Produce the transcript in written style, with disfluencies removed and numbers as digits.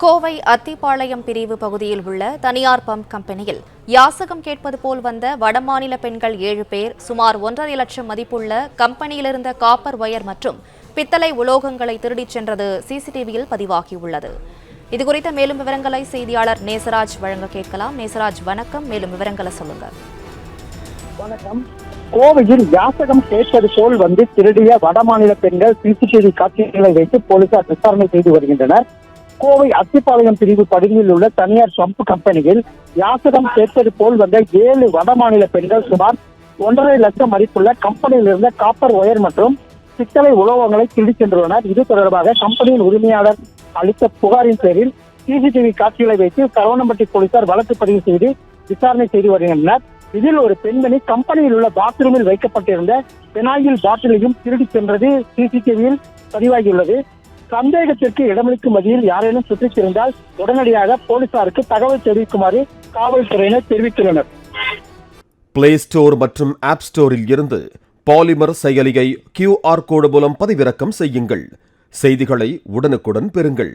கோவை அத்திப்பாளையம் பிரிவு பகுதியில் உள்ள தனியார் பம்ப் கம்பெனியில் யாசகம் கேட்பது போல் வந்த வடமாநில பெண்கள் 7 பேர் சுமார் 1.5 லட்சம் மதிப்புள்ள கம்பெனியிலிருந்த காப்பர் ஒயர் மற்றும் பித்தளை உலோகங்களை திருடிச் சென்றது சிசிடிவியில் பதிவாகியுள்ளது. இதுகுறித்த மேலும் விவரங்களை செய்தியாளர் நேசராஜ் வழங்க கேட்கலாம். நேசராஜ், வணக்கம். மேலும் விவரங்களை சொல்லுங்க. வணக்கம். கோவையில் யாசகம் கேட்பது போல் வந்து திருடிய வடமாநில பெண்கள் சிசிடிவி காட்சிகளை வைத்து போலீசார் விசாரணை செய்து வருகின்றனர். கோவை அத்திப்பாளையம் பிரிவு பகுதியில் உள்ள தனியார் பம்ப் கம்பெனியில் யாசகம் கேட்பது போல் வந்த 7 வடமாநில பெண்கள் சுமார் 1.5 லட்சம் மதிப்புள்ள கம்பெனியில் இருந்த காப்பர் ஒயர் மற்றும் பித்தளை உலோகங்களை திருடி சென்றுள்ளனர். இது தொடர்பாக கம்பெனியின் உரிமையாளர் அளித்த புகாரின் பேரில் சிசிடிவி காட்சிகளை வைத்து சரவணம்பட்டி போலீசார் வழக்கு பதிவு செய்து விசாரணை செய்து வருகின்றனர். இதில் ஒரு பெண்மணி கம்பெனியில் உள்ள பாத்ரூமில் வைக்கப்பட்டிருந்த பெனாயில் பாட்டிலையும் திருடி சென்றது சிசிடிவியில் பதிவாகியுள்ளது. சந்தேகத்திற்கு இடமளிக்கும் வகையில் யாரேனும் சுற்றிச் சென்றால் உடனடியாக போலீசாருக்கு தகவல் தெரிவிக்குமாறு காவல்துறையினர் தெரிவித்துள்ளனர். பிளே ஸ்டோர் மற்றும் ஆப் ஸ்டோரில் இருந்து பாலிமர் செயலியை QR கோடு மூலம் பதிவிறக்கம் செய்யுங்கள். செய்திகளை உடனுக்குடன் பெறுங்கள்.